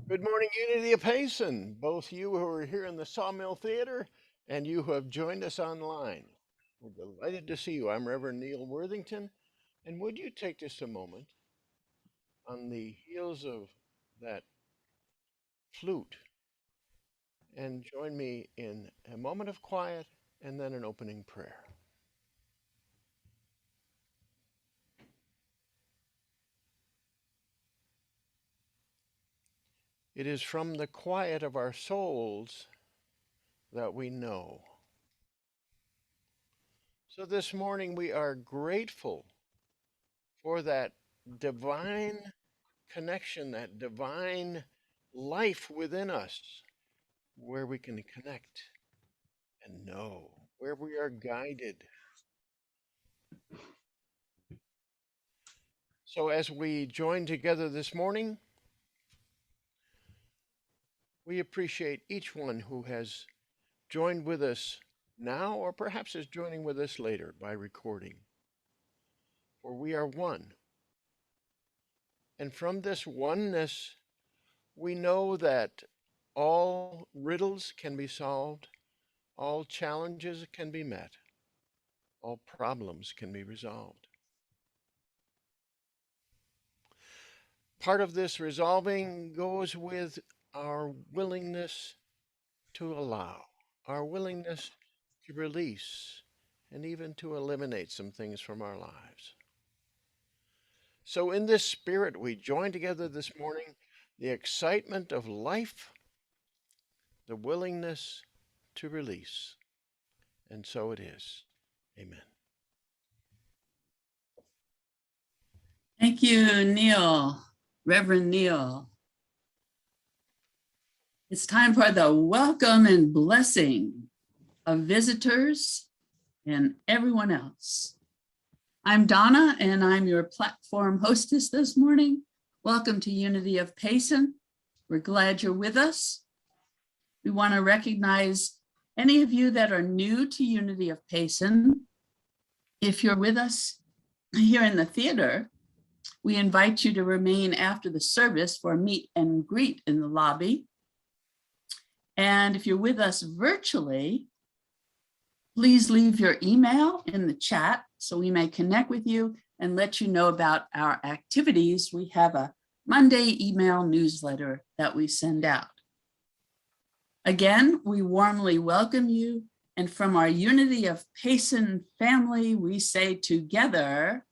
Good morning, Unity of Payson, both you who are here in the Sawmill Theater and you who have joined us online. We're delighted to see you. I'm Reverend Neal Worthington, and would you take just a moment on the heels of that flute and join me in a moment of quiet and then an opening prayer. It is from the quiet of our souls that we know. So this morning we are grateful for that divine connection, that divine life within us, where we can connect and know, where we are guided. So, as we join together this morning, we appreciate each one who has joined with us now, or perhaps is joining with us later by recording. For we are one. And from this oneness, we know that all riddles can be solved, all challenges can be met, all problems can be resolved. Part of this resolving goes with our willingness to allow, our willingness to release, and even to eliminate some things from our lives. So, in this spirit, we join together this morning the excitement of life, the willingness to release. And so it is. Amen. Thank you, Neal, Reverend Neal. It's time for the welcome and blessing of visitors and everyone else. I'm Donna, and I'm your platform hostess this morning. Welcome to Unity of Payson. We're glad you're with us. We want to recognize any of you that are new to Unity of Payson. If you're with us here in the theater, we invite you to remain after the service for a meet and greet in the lobby. And if you're with us virtually, please leave your email in the chat so we may connect with you and let you know about our activities. We have a Monday email newsletter that we send out. Again, we warmly welcome you. And from our Unity of Payson family, we say together,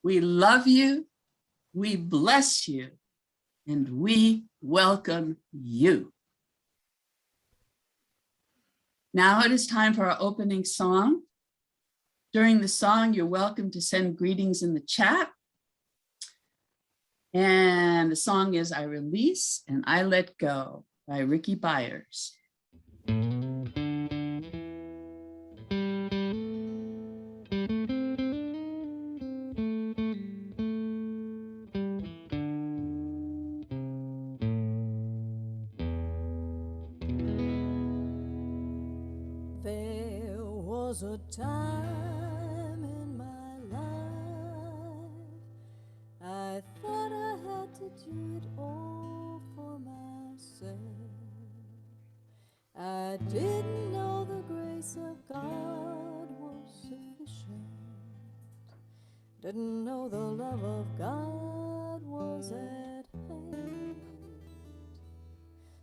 we love you, we bless you, and we welcome you. Now it is time for our opening song. During the song, you're welcome to send greetings in the chat. And the song is I Release and I Let Go by Ricky Byers. There was a time in my life I thought I had to do it all for myself. I didn't know the grace of God was sufficient. Didn't know the love of God was at hand.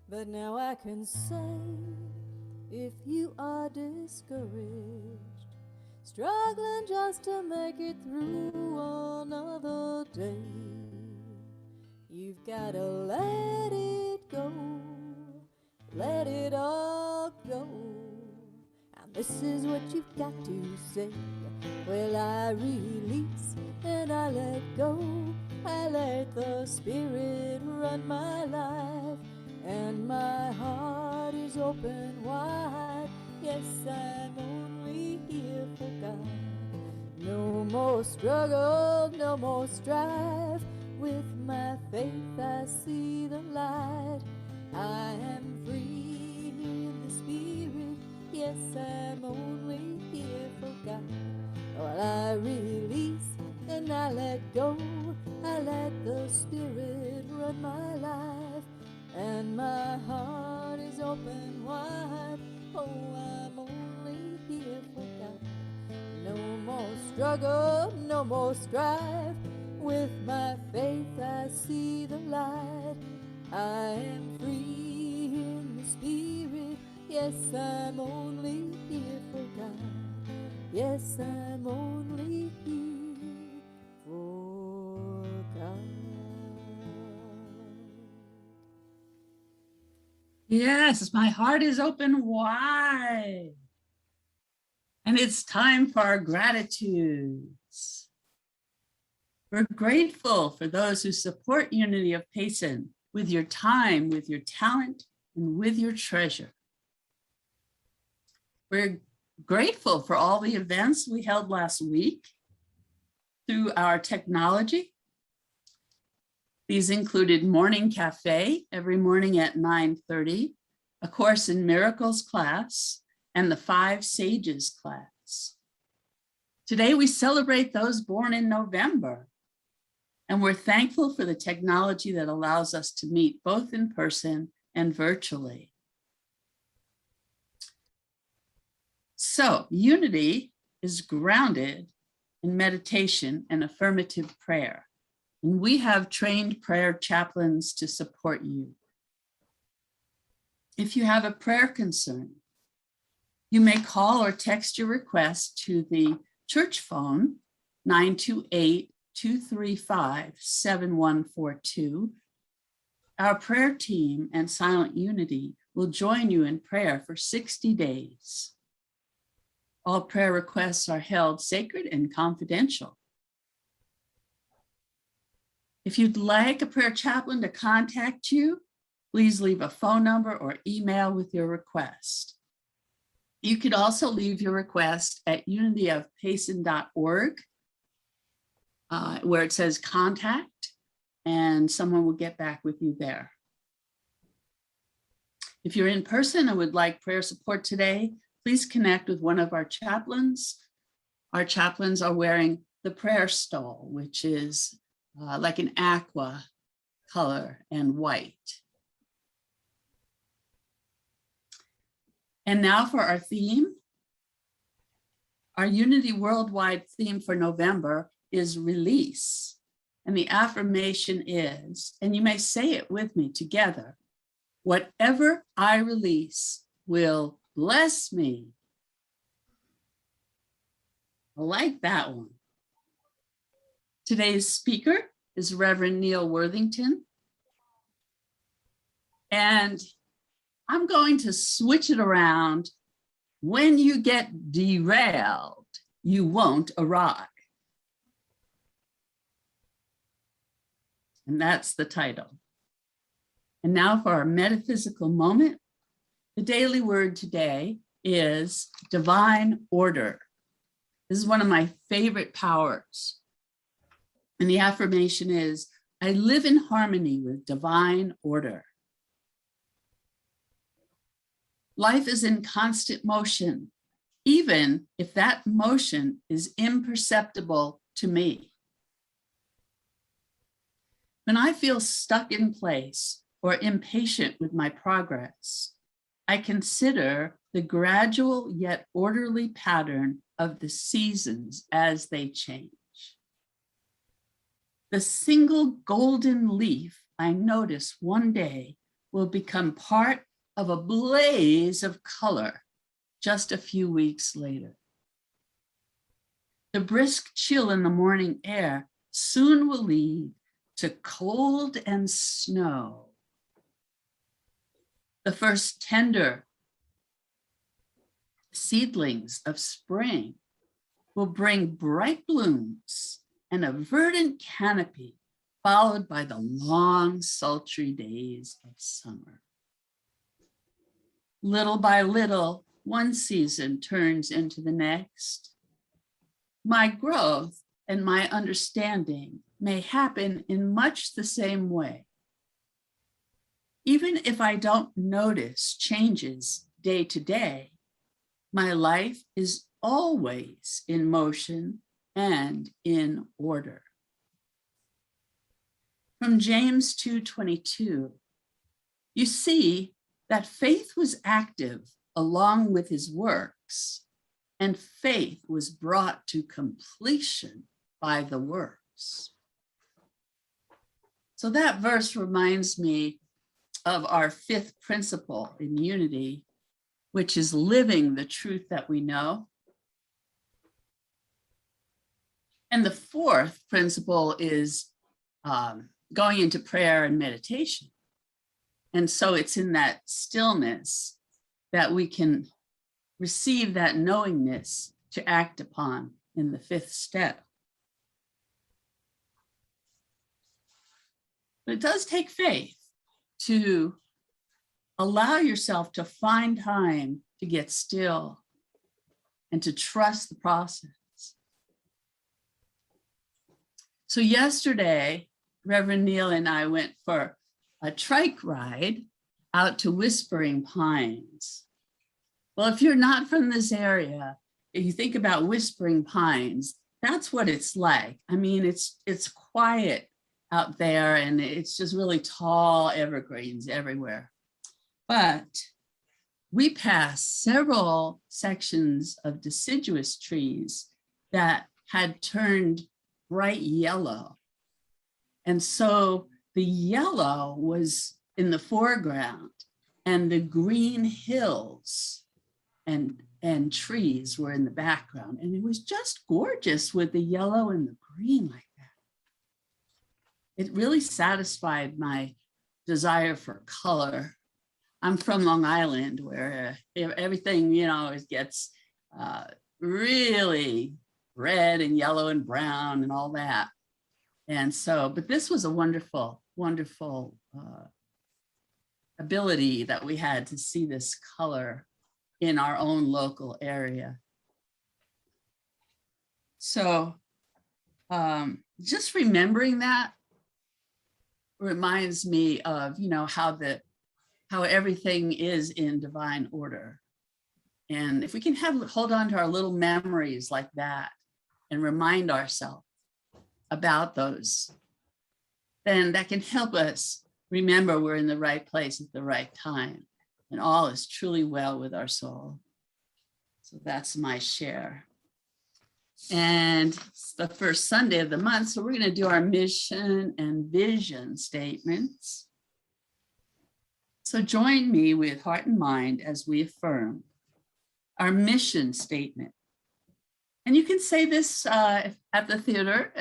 But now I can say, if you are discouraged, struggling just to make it through another day, you've got to let it go, let it all go. And this is what you've got to say. Well, I release and I let go. I let the Spirit run my life, and my heart is open wide. Yes, I'm only here for God. No more struggle, no more strife. With my faith I see the light. I am free in the Spirit. Yes, I'm only here for God. Well, I release and I let go. I let the Spirit run my life, struggle, no more strife. With my faith I see the light. I am free in the spirit. Yes, I'm only here for God. Yes, I'm only here for God. Yes, my heart is open wide. And it's time for our gratitudes. We're grateful for those who support Unity of Payson with your time, with your talent, and with your treasure. We're grateful for all the events we held last week through our technology. These included Morning Cafe every morning at 9:30, a Course in Miracles class, and the 5 Sages class. Today we celebrate those born in November, and we're thankful for the technology that allows us to meet both in person and virtually. So unity is grounded in meditation and affirmative prayer. And we have trained prayer chaplains to support you. If you have a prayer concern, you may call or text your request to the church phone 928-235-7142. Our prayer team and Silent Unity will join you in prayer for 60 days. All prayer requests are held sacred and confidential. If you'd like a prayer chaplain to contact you, please leave a phone number or email with your request. You could also leave your request at unityofpayson.org, where it says contact, and someone will get back with you there. If you're in person and would like prayer support today, please connect with one of our chaplains. Our chaplains are wearing the prayer stole, which is like an aqua color and white. And now for our theme. Our Unity Worldwide theme for November is release. And the affirmation is, and you may say it with me together, whatever I release will bless me. I like that one. Today's speaker is Rev Neal Worthington. And I'm going to switch it around. When you get derailed, you won't arrive. And that's the title. And now for our metaphysical moment. The daily word today is divine order. This is one of my favorite powers. And the affirmation is, I live in harmony with divine order. Life is in constant motion, even if that motion is imperceptible to me. When I feel stuck in place or impatient with my progress, I consider the gradual yet orderly pattern of the seasons as they change. The single golden leaf I notice one day will become part of a blaze of color just a few weeks later. The brisk chill in the morning air soon will lead to cold and snow. The first tender seedlings of spring will bring bright blooms and a verdant canopy, followed by the long, sultry days of summer. Little by little, one season turns into the next. My growth and my understanding may happen in much the same way. Even if I don't notice changes day to day, my life is always in motion and in order. From James 2:22, you see that faith was active along with his works, and faith was brought to completion by the works. So that verse reminds me of our fifth principle in unity, which is living the truth that we know. And the fourth principle is going into prayer and meditation. And so it's in that stillness that we can receive that knowingness to act upon in the fifth step. But it does take faith to allow yourself to find time to get still and to trust the process. So yesterday, Reverend Neal and I went for a trike ride out to Whispering Pines. Well, if you're not from this area, if you think about Whispering Pines, that's what it's like. I mean, it's quiet out there and it's just really tall evergreens everywhere. But we passed several sections of deciduous trees that had turned bright yellow. And so the yellow was in the foreground and the green hills and trees were in the background. And it was just gorgeous with the yellow and the green like that. It really satisfied my desire for color. I'm from Long Island where everything, it gets really red and yellow and brown and all that. And so, but this was a wonderful, wonderful ability that we had to see this color in our own local area. So just remembering that reminds me of, how everything is in divine order. And if we can hold on to our little memories like that and remind ourselves about those, then that can help us remember we're in the right place at the right time and all is truly well with our soul. So that's my share. And it's the first Sunday of the month, so we're going to do our mission and vision statements. So join me with heart and mind as we affirm our mission statement. And you can say this at the theater,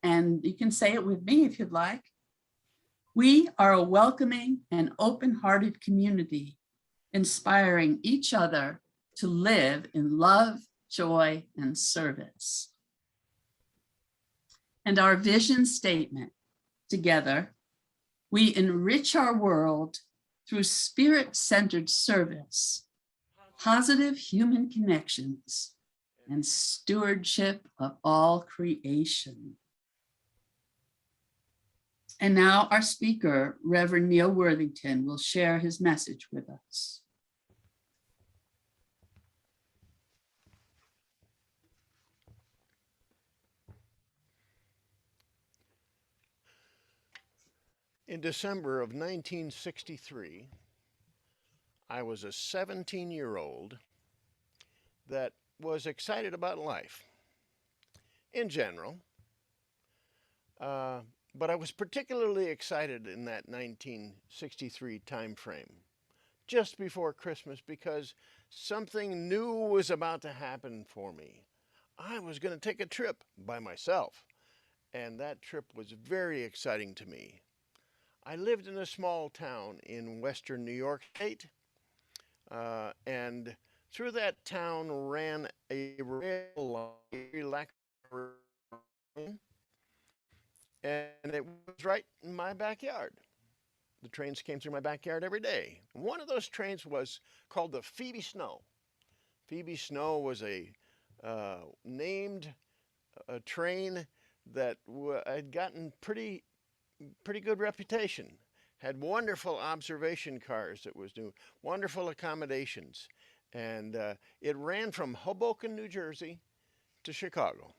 and you can say it with me if you'd like. We are a welcoming and open-hearted community, inspiring each other to live in love, joy, and service. And our vision statement, together, we enrich our world through spirit-centered service, positive human connections, and stewardship of all creation. And now our speaker, Rev Neal Worthington, will share his message with us. In December of 1963, I was a 17-year-old that was excited about life in general, but I was particularly excited in that 1963 time frame, just before Christmas, because something new was about to happen for me. I was going to take a trip by myself, and that trip was very exciting to me. I lived in a small town in western New York State, and through that town ran a rail line, and it was right in my backyard. The trains came through my backyard every day. One of those trains was called the Phoebe Snow. Phoebe Snow was a named train that had gotten pretty good reputation. Had wonderful observation cars that was doing wonderful accommodations. And it ran from Hoboken, New Jersey to Chicago.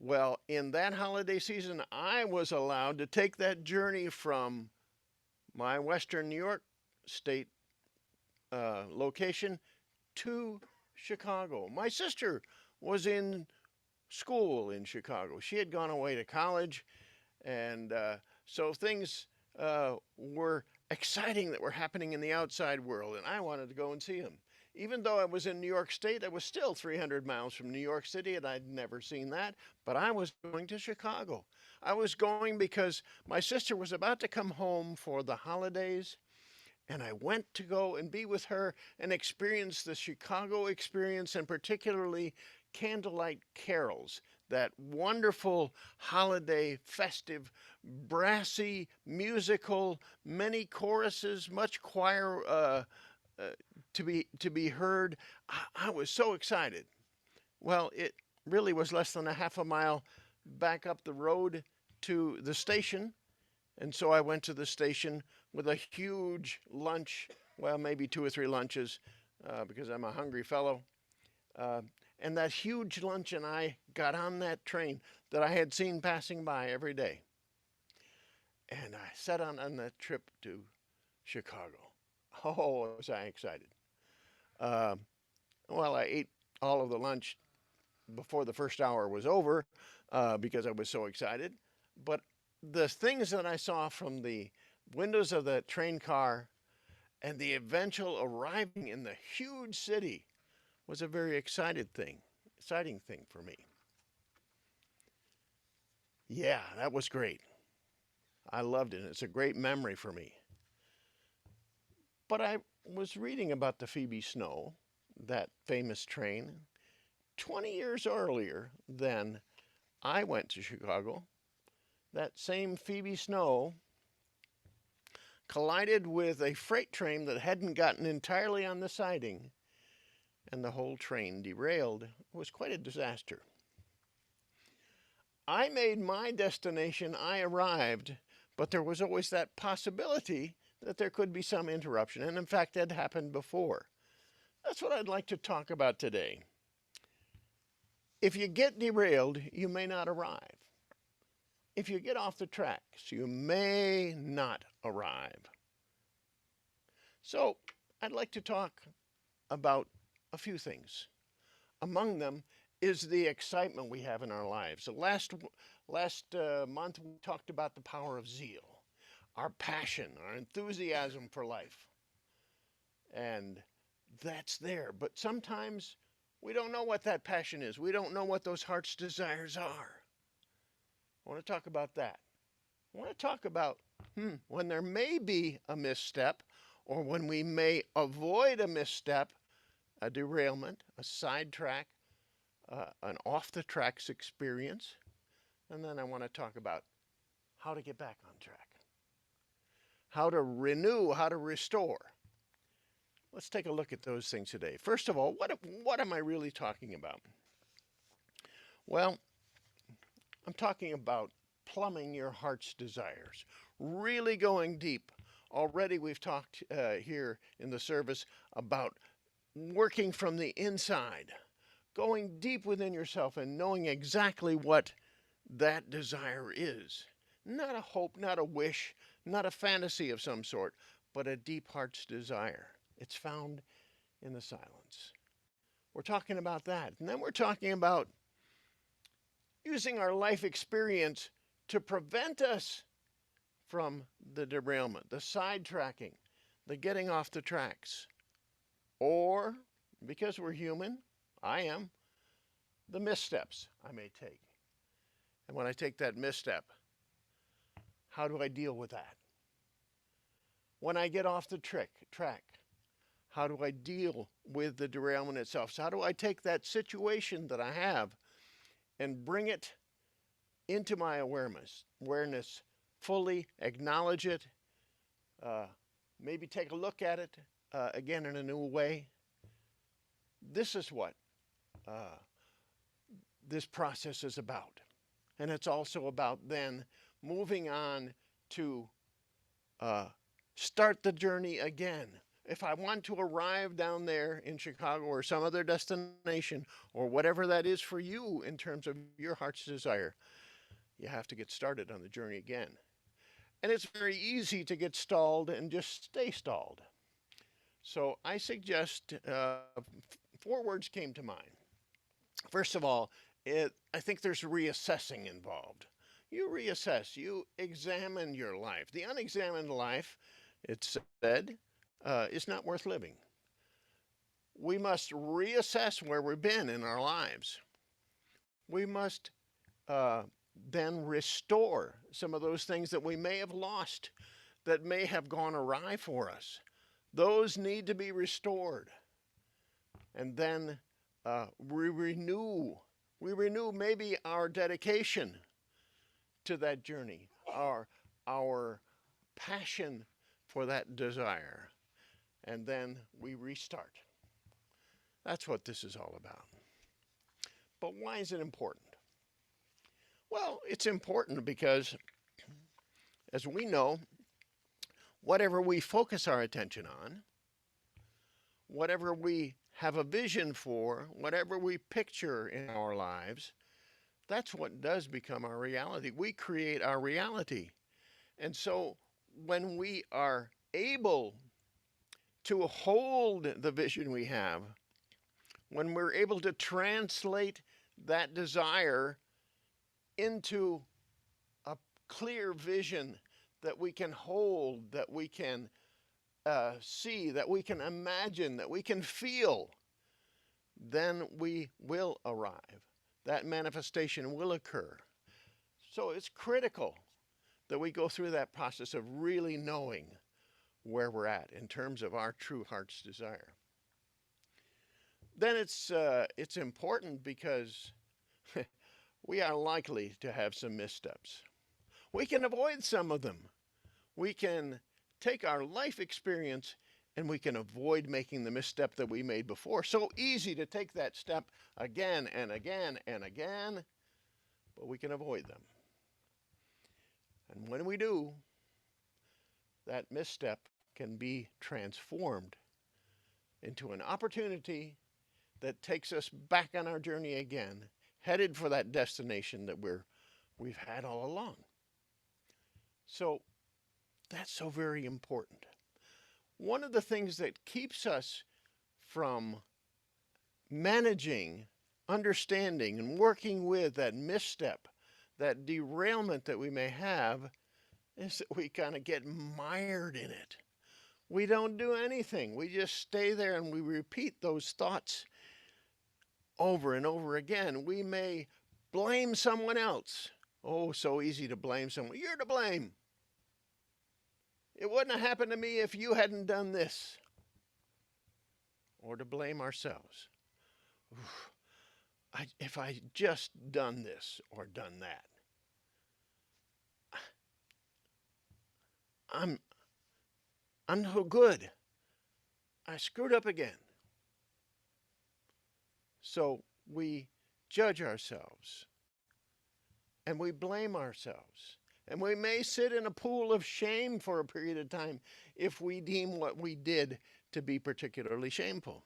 Well, in that holiday season, I was allowed to take that journey from my western New York State location to Chicago. My sister was in school in Chicago. She had gone away to college, and so things were exciting that were happening in the outside world, and I wanted to go and see them. Even though I was in New York State, I was still 300 miles from New York City, and I'd never seen that. But I was going to Chicago. I was going because my sister was about to come home for the holidays, and I went to go and be with her and experience the Chicago experience, and particularly candlelight carols, that wonderful holiday festive brassy musical, many choruses, much choir uh, to be heard. I was so excited. Well, it really was less than a half a mile back up the road to the station, and so I went to the station with a huge lunch, well, maybe two or three lunches, because I'm a hungry fellow. Uh, and that huge lunch, and I got on that train that I had seen passing by every day. And I set on that trip to Chicago. Oh, was I excited. Uh, well, I ate all of the lunch before the first hour was over because I was so excited. But the things that I saw from the windows of the train car and the eventual arriving in the huge city was a very exciting thing for me. Yeah, that was great. I loved it. It's a great memory for me. But I was reading about the Phoebe Snow, that famous train, 20 years earlier than I went to Chicago. That same Phoebe Snow collided with a freight train that hadn't gotten entirely on the siding, and the whole train derailed. It was quite a disaster. I made my destination, I arrived, but there was always that possibility that there could be some interruption, and in fact, that happened before. That's what I'd like to talk about today. If you get derailed, you may not arrive. If you get off the tracks, you may not arrive. So, I'd like to talk about a few things. Among them is the excitement we have in our lives. Last month, we talked about the power of zeal, our passion, our enthusiasm for life. And that's there. But sometimes we don't know what that passion is. We don't know what those heart's desires are. I want to talk about that. I want to talk about when there may be a misstep, or when we may avoid a misstep, a derailment, a sidetrack, an off the tracks experience. And then I want to talk about how to get back on track, how to renew, how to restore. Let's take a look at those things today. First of all, what am I really talking about? Well, I'm talking about plumbing your heart's desires, really going deep. Already we've talked here in the service about working from the inside, going deep within yourself and knowing exactly what that desire is. Not a hope, not a wish, not a fantasy of some sort, but a deep heart's desire. It's found in the silence. We're talking about that. And then we're talking about using our life experience to prevent us from the derailment, the sidetracking, the getting off the tracks. Or, because we're human, I am, the missteps I may take. And when I take that misstep, how do I deal with that? When I get off the track, how do I deal with the derailment itself? So how do I take that situation that I have and bring it into my awareness, fully acknowledge it, maybe take a look at it again in a new way? This is what this process is about. And it's also about then moving on to start the journey again. If I want to arrive down there in Chicago or some other destination or whatever that is for you in terms of your heart's desire, you have to get started on the journey again. And it's very easy to get stalled and just stay stalled. So I suggest four words came to mind. First of all, I think there's reassessing involved. You reassess, you examine your life. The unexamined life, it's said, is not worth living. We must reassess where we've been in our lives. We must uh, then restore some of those things that we may have lost, that may have gone awry for us. Those need to be restored. And then we renew. We renew maybe our dedication to that journey, our passion for that desire, and then we restart. That's what this is all about. But why is it important? Well, it's important because, as we know, whatever we focus our attention on, whatever we have a vision for, whatever we picture in our lives, that's what does become our reality. We create our reality. And so when we are able to hold the vision we have, when we're able to translate that desire into a clear vision that we can hold, that we can see, that we can imagine, that we can feel, then we will arrive. That manifestation will occur. So it's critical that we go through that process of really knowing where we're at in terms of our true heart's desire. Then it's important because we are likely to have some missteps. We can avoid some of them. We can take our life experience and we can avoid making the misstep that we made before. So easy to take that step again and again and again, but we can avoid them. And when we do, that misstep can be transformed into an opportunity that takes us back on our journey again, headed for that destination that we've had all along. So that's so very important. One of the things that keeps us from managing, understanding, and working with that misstep, that derailment that we may have, is that we kind of get mired in it. We don't do anything. We just stay there and we repeat those thoughts over and over again. We may blame someone else. Oh, so easy to blame someone. You're to blame. It wouldn't have happened to me if you hadn't done this. Or to blame ourselves. If I just done this or done that, I'm no good. I screwed up again. So we judge ourselves and we blame ourselves. And we may sit in a pool of shame for a period of time if we deem what we did to be particularly shameful.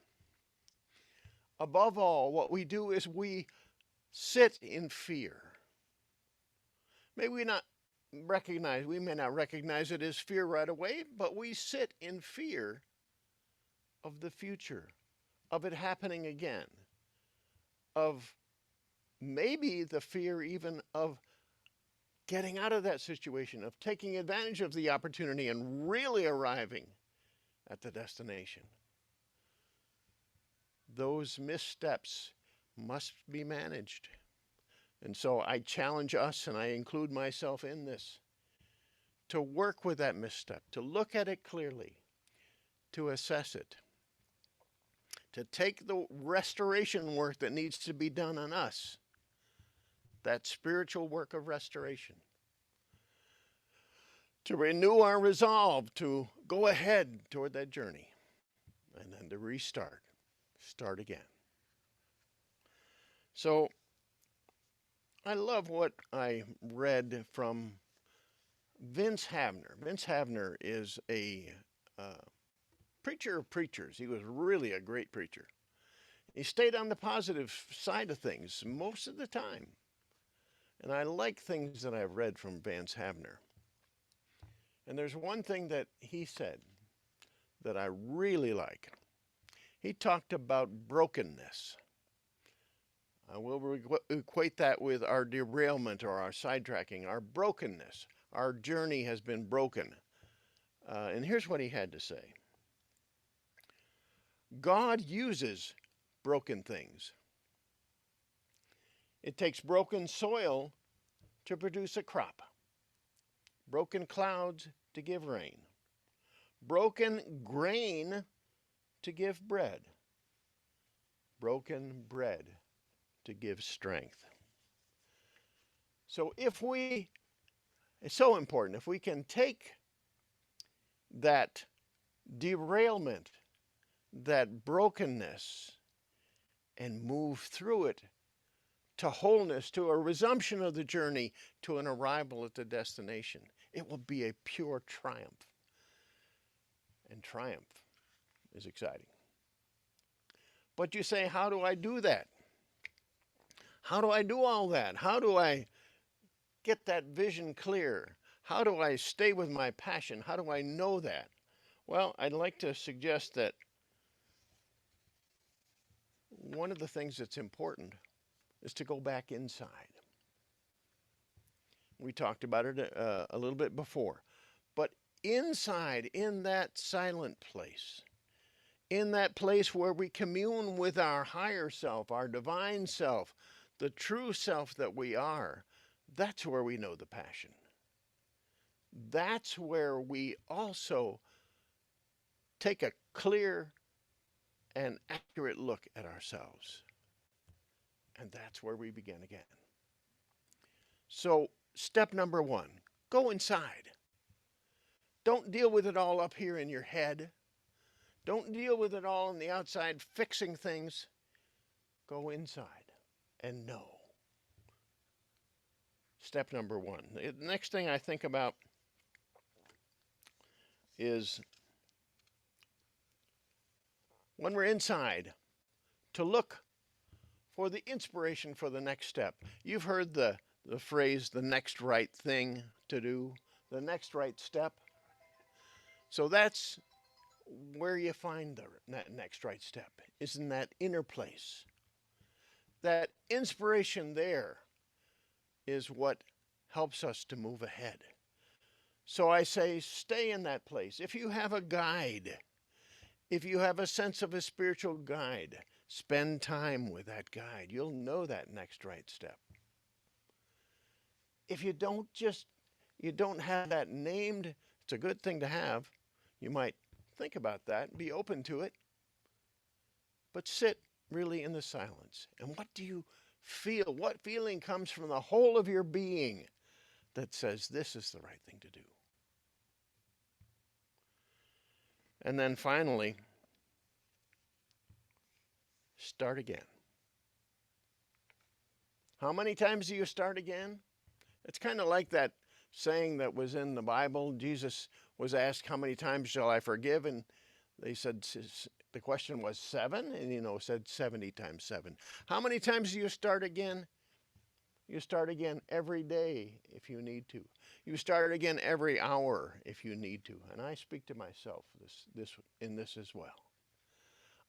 Above all, what we do is we sit in fear. We may not recognize it as fear right away, but we sit in fear of the future, of it happening again, of maybe the fear even of getting out of that situation, of taking advantage of the opportunity and really arriving at the destination. Those missteps must be managed. And so I challenge us, and I include myself in this, to work with that misstep, to look at it clearly, to assess it, to take the restoration work that needs to be done on us, that spiritual work of restoration, to renew our resolve to go ahead toward that journey, and then to start again. So I love what I read from Vince Havner. Vince Havner is a preacher of preachers. He was really a great preacher. He stayed on the positive side of things most of the time. And I like things that I've read from Vance Havner. And there's one thing that he said that I really like. He talked about brokenness. We'll equate that with our derailment or our sidetracking, our brokenness. Our journey has been broken. And here's what he had to say: God uses broken things. It takes broken soil to produce a crop, broken clouds to give rain, broken grain to give bread, broken bread to give strength. So it's so important, if we can take that derailment, that brokenness, and move through it to wholeness, to a resumption of the journey, to an arrival at the destination, it will be a pure triumph. And triumph is exciting. But you say, how do I do that? How do I do all that? How do I get that vision clear? How do I stay with my passion? How do I know that? Well, I'd like to suggest that one of the things that's important is to go back inside. We talked about it a little bit before. But inside, in that silent place, in that place where we commune with our higher self, our divine self, the true self that we are, that's where we know the passion. That's where we also take a clear and accurate look at ourselves. And that's where we begin again. So, step number one, go inside. Don't deal with it all up here in your head. Don't deal with it all on the outside, fixing things. Go inside and know. Step number one. The next thing I think about is when we're inside, to look for the inspiration for the next step. You've heard the phrase, the next right thing to do, the next right step. So that's where you find that next right step, is in that inner place. That inspiration there is what helps us to move ahead. So I say, stay in that place. If you have a guide, if you have a sense of a spiritual guide, spend time with that guide. You'll know that next right step. If you don't have that named, it's a good thing to have. You might think about that and be open to it. But sit really in the silence. And what do you feel? What feeling comes from the whole of your being that says this is the right thing to do? And then finally, start again. How many times do you start again? It's kind of like that saying that was in the Bible. Jesus was asked, how many times shall I forgive? And they said, the question was 7, and said 70 times 7. How many times do you start again? You start again every day if you need to. You start again every hour if you need to. And I speak to myself in this as well.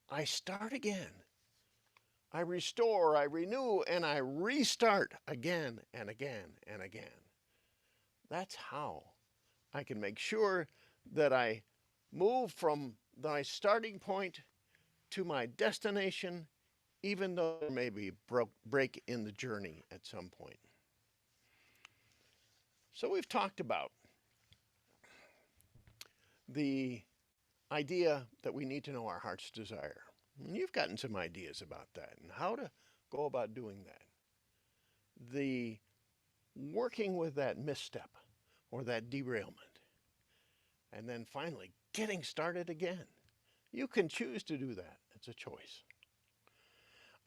I start again. I restore, I renew, and I restart again and again and again. That's how I can make sure that I move from my starting point to my destination, even though there may be break in the journey at some point. So we've talked about the idea that we need to know our heart's desire. And you've gotten some ideas about that and how to go about doing that. The working with that misstep or that derailment. And then finally, getting started again. You can choose to do that. It's a choice.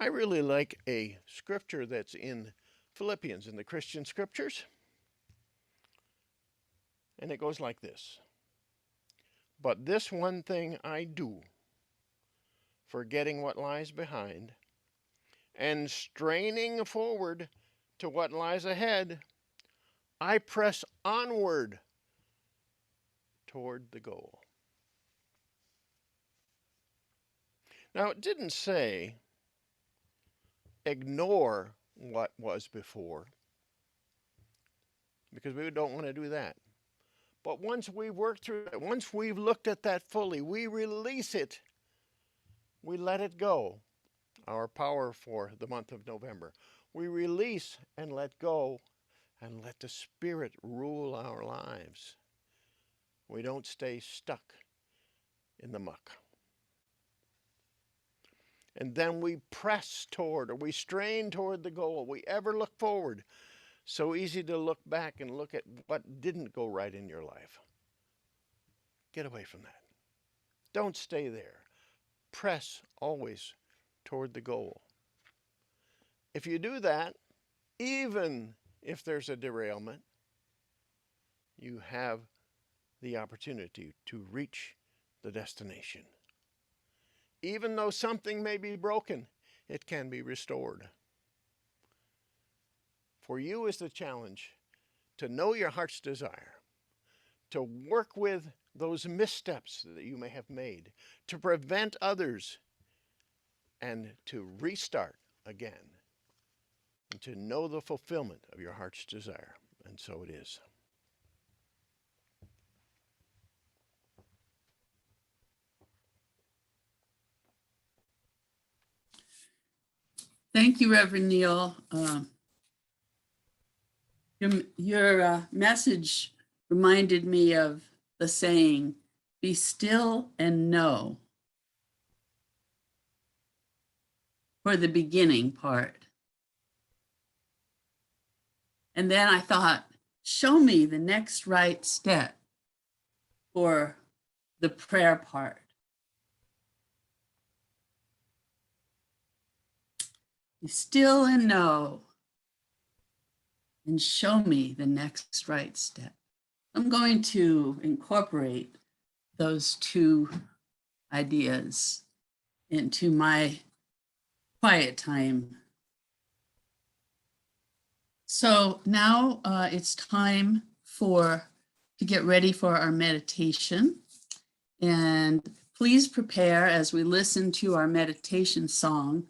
I really like a scripture that's in Philippians in the Christian scriptures. And it goes like this. But this one thing I do, forgetting what lies behind, and straining forward to what lies ahead, I press onward toward the goal. Now, it didn't say ignore what was before, because we don't want to do that. But once we've worked through it, once we've looked at that fully, we release it. We let it go. Our power for the month of November. We release and let go and let the Spirit rule our lives. We don't stay stuck in the muck. And then we press toward, or we strain toward the goal. We ever look forward. So easy to look back and look at what didn't go right in your life. Get away from that. Don't stay there. Press always toward the goal. If you do that, even if there's a derailment, you have the opportunity to reach the destination. Even though something may be broken, it can be restored. For you is the challenge to know your heart's desire, to work with those missteps that you may have made, to prevent others, and to restart again, and to know the fulfillment of your heart's desire. And so it is. Thank you, Reverend Neal. Your message reminded me of the saying, be still and know, for the beginning part. And then I thought, show me the next right step for the prayer part. Be still and know, and show me the next right step. I'm going to incorporate those two ideas into my quiet time. So now it's time to get ready for our meditation. And please prepare as we listen to our meditation song.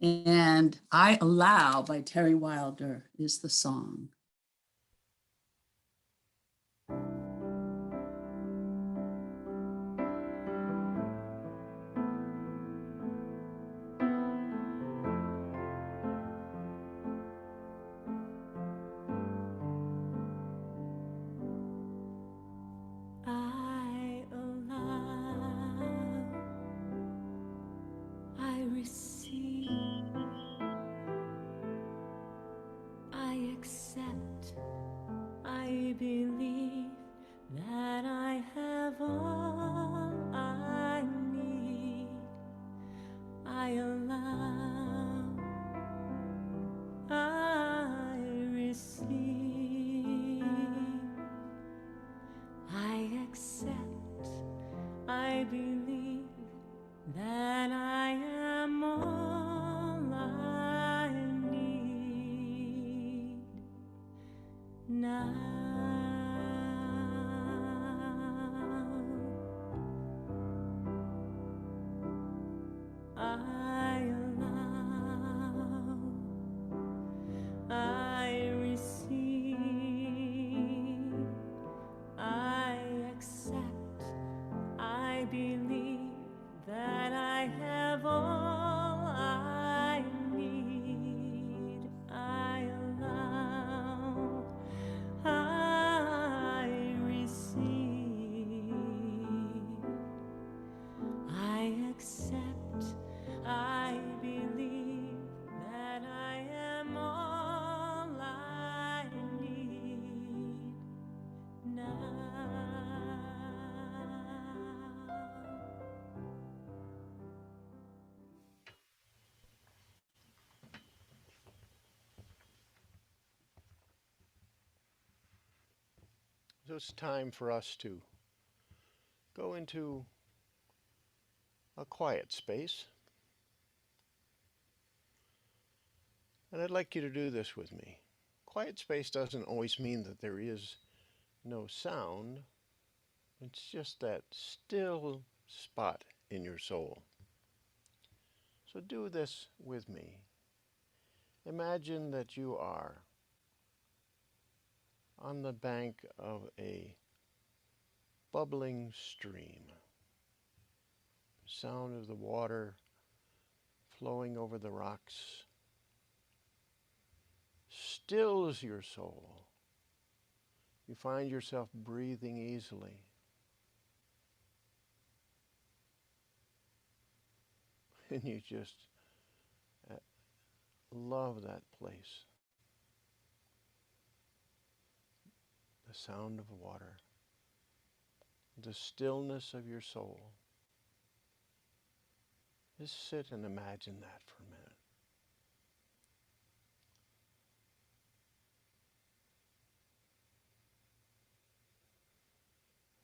And I Allow by Terry Wilder is the song. I allow, I receive, I accept, I believe that I have all I need. I allow, I receive, I accept, I believe that I am all I need now. I allow, I receive, I accept, I believe that I have all I need. I allow, I receive, I accept, I believe that I am all I need now. So it's time for us to go into a quiet space. And I'd like you to do this with me. Quiet space doesn't always mean that there is no sound. It's just that still spot in your soul. So do this with me. Imagine that you are on the bank of a bubbling stream. Sound of the water flowing over the rocks stills your soul. You find yourself breathing easily. And you just love that place. The sound of water, the stillness of your soul. Just sit and imagine that for a minute.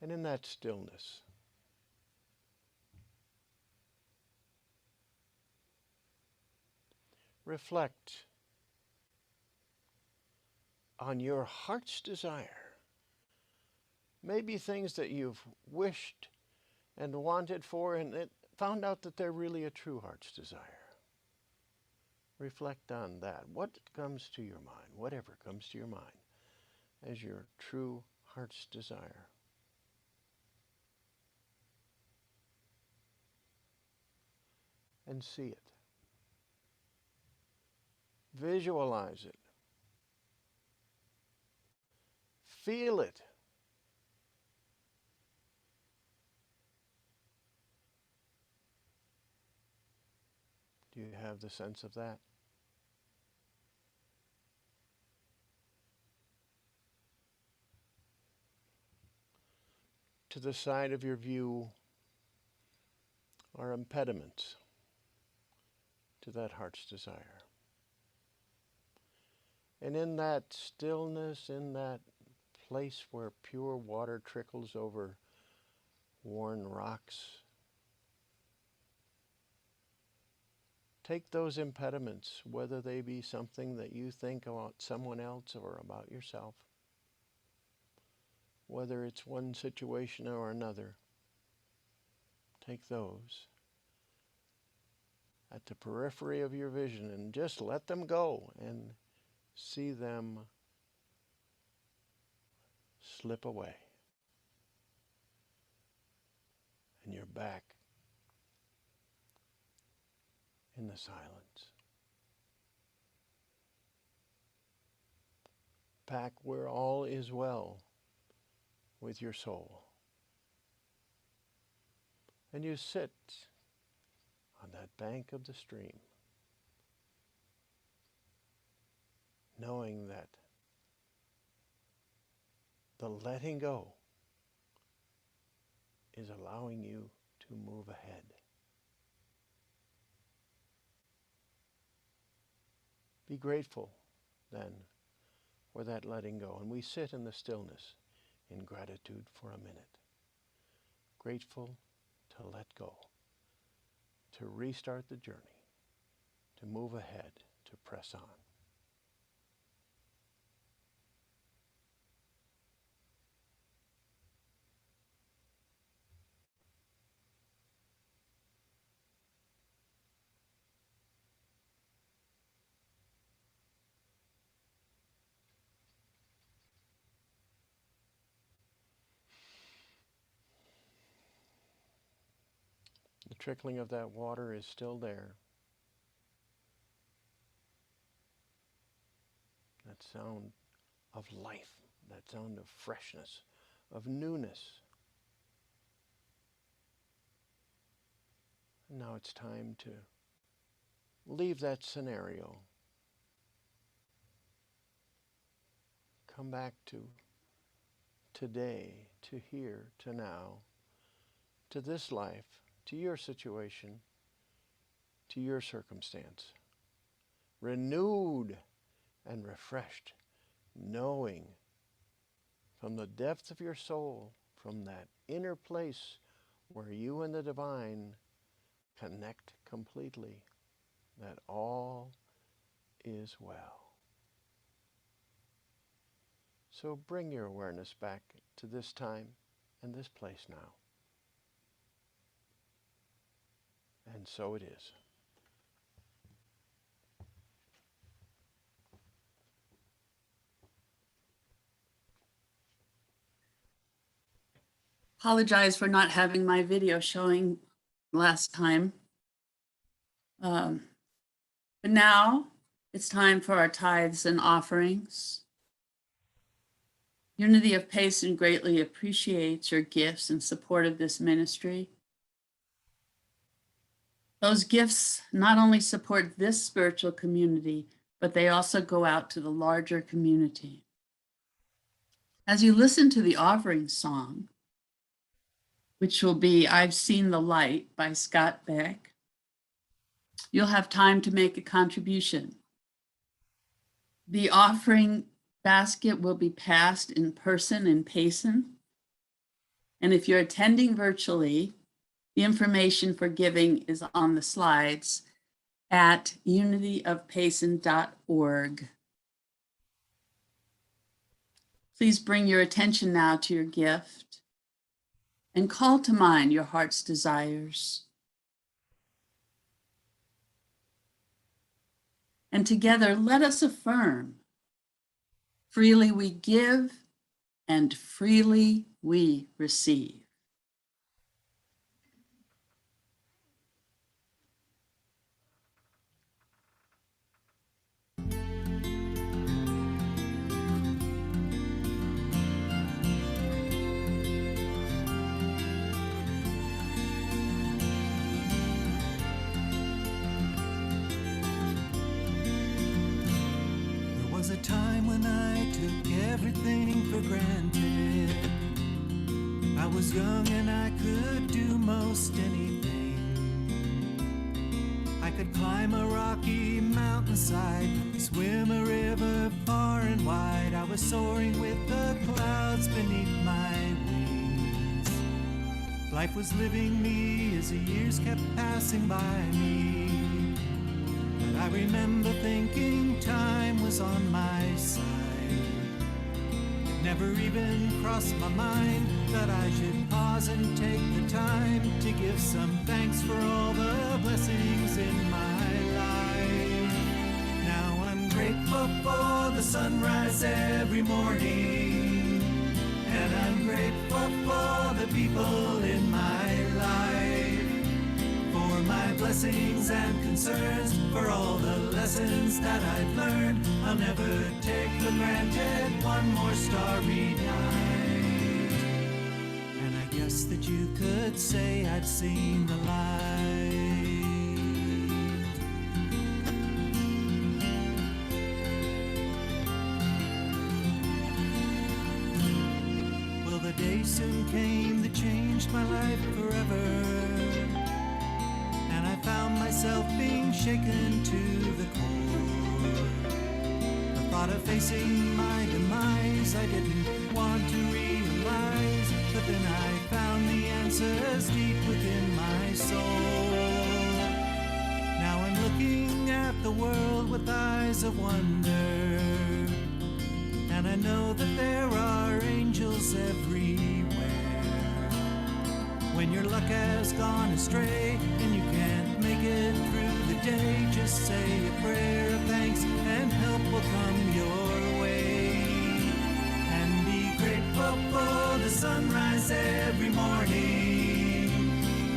And in that stillness, reflect on your heart's desire. Maybe things that you've wished and wanted for and found out that they're really a true heart's desire. Reflect on that. What comes to your mind, whatever comes to your mind, as your true heart's desire. And see it. Visualize it. Feel it. Do you have the sense of that? To the side of your view are impediments to that heart's desire. And in that stillness, in that place where pure water trickles over worn rocks, take those impediments, whether they be something that you think about someone else or about yourself, whether it's one situation or another, take those at the periphery of your vision and just let them go and see them slip away. And you're back in the silence. Back where all is well with your soul. And you sit on that bank of the stream, knowing that the letting go is allowing you to move ahead. Be grateful then for that letting go. And we sit in the stillness in gratitude for a minute. Grateful to let go, to restart the journey, to move ahead, to press on. The trickling of that water is still there. That sound of life, that sound of freshness, of newness. And now it's time to leave that scenario. Come back to today, to here, to now, to this life, to your situation, to your circumstance. Renewed and refreshed, knowing from the depth of your soul, from that inner place where you and the divine connect completely, that all is well. So bring your awareness back to this time and this place now. And so it is. apologize for not having my video showing last time. But now it's time for our tithes and offerings. Unity of Payson greatly appreciates your gifts in support of this ministry. Those gifts not only support this spiritual community, but they also go out to the larger community. As you listen to the offering song, which will be I've Seen the Light by Scott Beck, you'll have time to make a contribution. The offering basket will be passed in person in Payson. And if you're attending virtually, the information for giving is on the slides at unityofpayson.org. Please bring your attention now to your gift and call to mind your heart's desires. And together, let us affirm, freely we give and freely we receive. There was a time when I took everything for granted. I was young and I could do most anything. I could climb a rocky mountainside, swim a river far and wide. I was soaring with the clouds beneath my wings. Life was living me as the years kept passing by me. But I remember thinking time was on my side. It never even crossed my mind that I should pause and take the time to give some thanks for all the blessings in my life. Now I'm grateful for the sunrise every morning, and I'm grateful for the people in my life, for my blessings and concerns, for all the lessons that I've learned. I'll never take for granted one more starry night. And I guess that you could say I've seen the light. Well, the day soon came that changed my life forever. I found myself being shaken to the core. The thought of facing my demise I didn't want to realize, but then I found the answers deep within my soul. Now I'm looking at the world with eyes of wonder, and I know that there are angels everywhere. When your luck has gone astray and you can't make it through the day, just say a prayer of thanks and help will come your way. And be grateful for the sunrise every morning,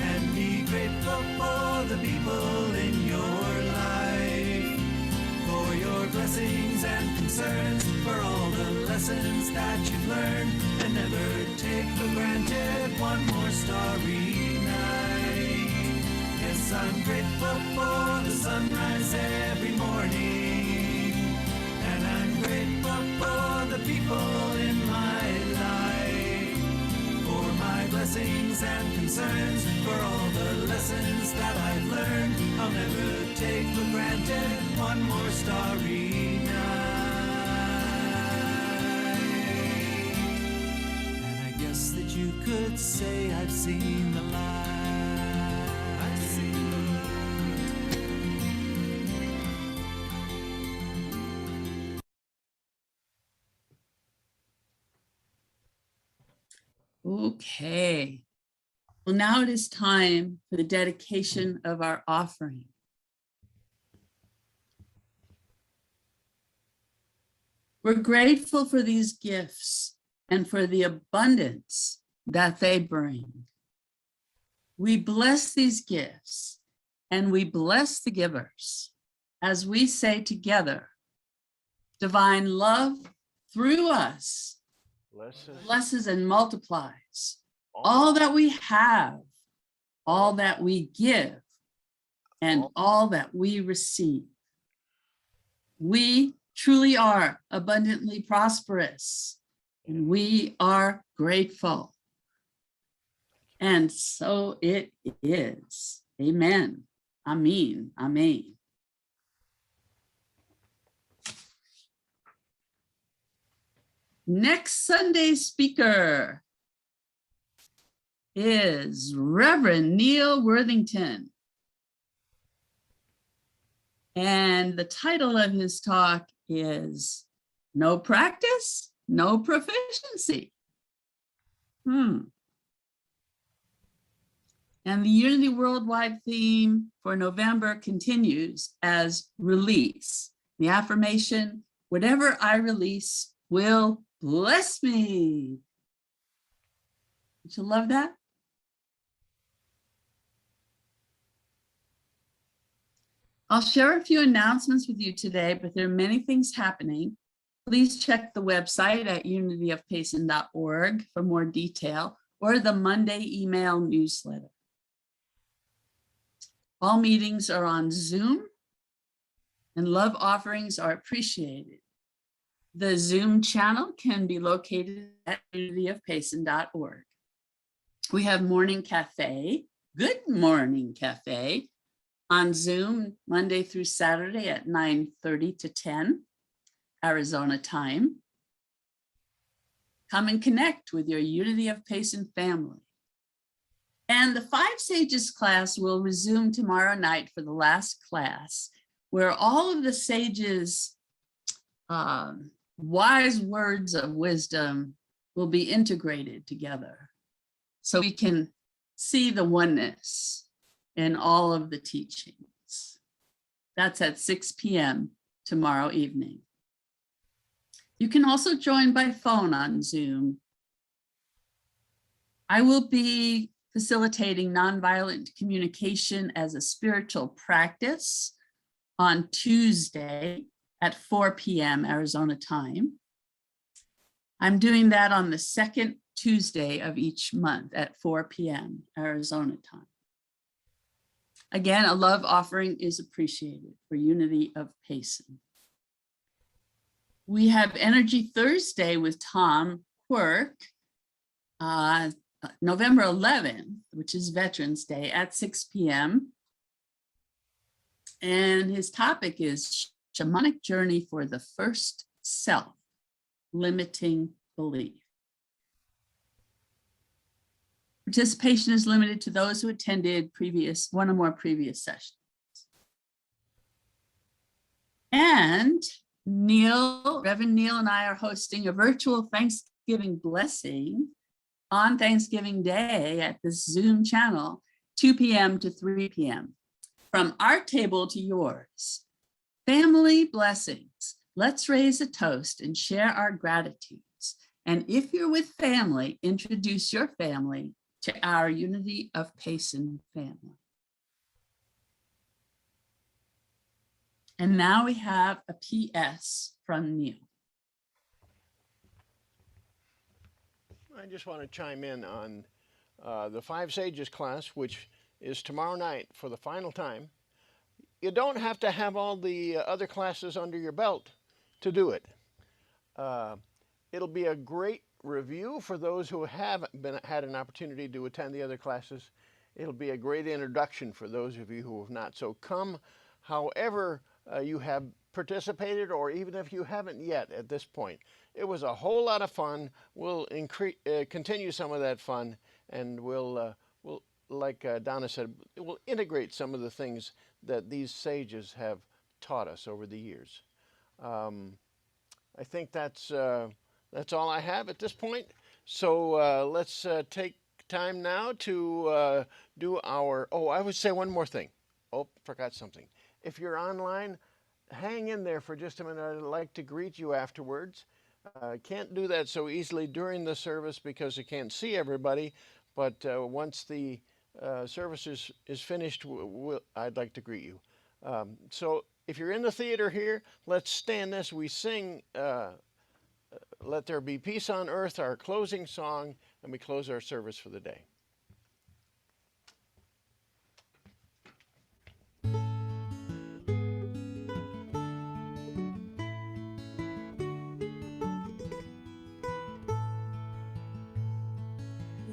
and be grateful for the people in your life, for your blessings and concerns, for all the lessons that you've learned, and never take for granted one more starry night. Yes, I'm grateful for the sunrise every morning, and I'm grateful for the people in my life, for my blessings and concerns, for all the lessons that I've learned. I'll never take for granted one more starry night. And I guess that you could say I've seen the light. I've seen the light. Okay. Well, now it is time for the dedication of our offering. We're grateful for these gifts and for the abundance that they bring. We bless these gifts and we bless the givers as we say together, divine love through us blesses and multiplies all that we have, all that we give, and all that we receive. We truly are abundantly prosperous, and we are grateful. And so it is. Amen. Amen. Amen. Next Sunday's speaker is Reverend Neal Worthington. And the title of his talk is No Practice, No Proficiency. And the Unity Worldwide theme for November continues as release. The affirmation, whatever I release will bless me. Don't you love that? I'll share a few announcements with you today, but there are many things happening. Please check the website at unityofpayson.org for more detail, or the Monday email newsletter. All meetings are on Zoom, and love offerings are appreciated. The Zoom channel can be located at unityofpayson.org. We have morning cafe, good morning cafe, on Zoom Monday through Saturday at 9:30 to 10 Arizona time. Come and connect with your Unity of Payson family. And the Five Sages class will resume tomorrow night for the last class, where all of the sages' wise words of wisdom will be integrated together so we can see the oneness in all of the teachings. That's at 6 p.m. tomorrow evening. You can also join by phone on Zoom. I will be facilitating nonviolent communication as a spiritual practice on Tuesday at 4 p.m. Arizona time. I'm doing that on the second Tuesday of each month at 4 p.m. Arizona time. Again, a love offering is appreciated for Unity of Payson. We have Energy Thursday with Tom Quirk, November 11th, which is Veterans Day at 6 p.m. And his topic is Shamanic Journey for the First Self, Limiting Belief. Participation is limited to those who attended one or more previous sessions. And Reverend Neal and I are hosting a virtual Thanksgiving blessing on Thanksgiving Day at the Zoom channel, 2 p.m. to 3 p.m. From our table to yours. Family blessings. Let's raise a toast and share our gratitudes. And if you're with family, introduce your family to our Unity of Payson family. And now we have a PS from Neal. I just want to chime in on the Five Sages class, which is tomorrow night for the final time. You don't have to have all the other classes under your belt to do it. It'll be a great review for those who haven't had an opportunity to attend the other classes. It'll be a great introduction for those of you who have not. So come however you have participated, or even if you haven't yet at this point. It was a whole lot of fun. We'll continue some of that fun, and we'll like Donna said, we'll integrate some of the things that these sages have taught us over the years. I think that's all I have at this point. So let's take time now to do our, I would say one more thing. Forgot something. If you're online, hang in there for just a minute. I'd like to greet you afterwards. Can't do that so easily during the service because you can't see everybody. But once the service is finished, I'd like to greet you. So if you're in the theater here, let's stand as we sing Let There Be Peace on Earth, our closing song, and we close our service for the day.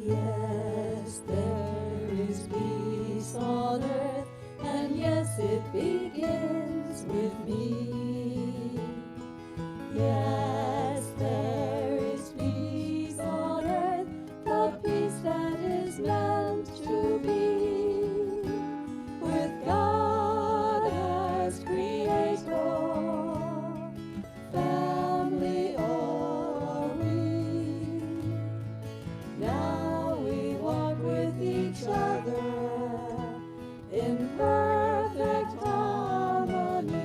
Yes, there is peace on earth, and yes, it begins with me. Yes, there is peace on earth, the peace that is meant to be, with God as creator, family are we. Now we walk with each other in perfect harmony.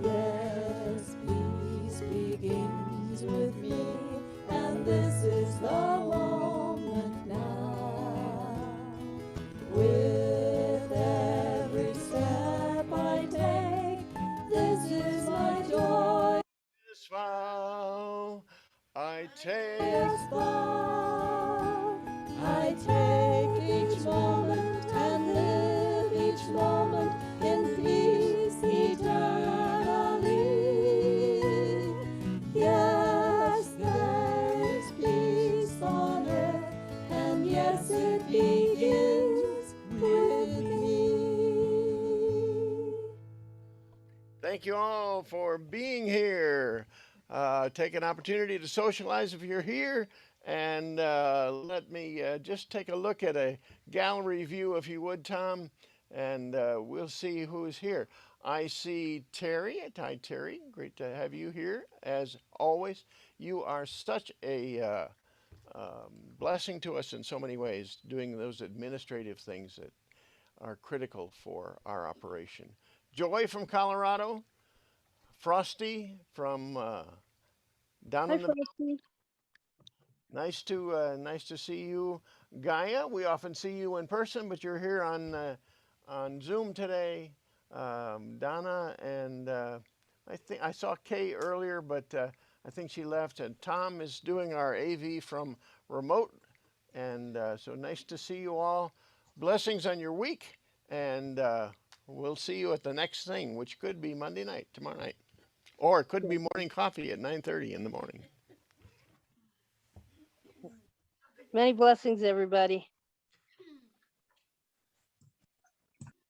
Yes, peace begins with me, and this is the moment now. With every step I take, this is my joy. This vow I take. This vow I take each moment and live each moment in peace eternally. Yes, there is peace on earth, and yes, it begins with me. Thank you all for being here. Take an opportunity to socialize if you're here. And let me just take a look at a gallery view, if you would, Tom, and we'll see who's here. I see Terry. Hi, Terry. Great to have you here, as always. You are such a blessing to us in so many ways, doing those administrative things that are critical for our operation. Joy from Colorado. Frosty from down Hi, in the. Frosty. Nice to see you, Gaia. We often see you in person, but you're here on Zoom today. Donna and I think I saw Kay earlier, but I think she left. And Tom is doing our AV from remote, and so nice to see you all. Blessings on your week, and we'll see you at the next thing, which could be Monday night, tomorrow night. Or it could be morning coffee at 9:30 in the morning. Many blessings, everybody.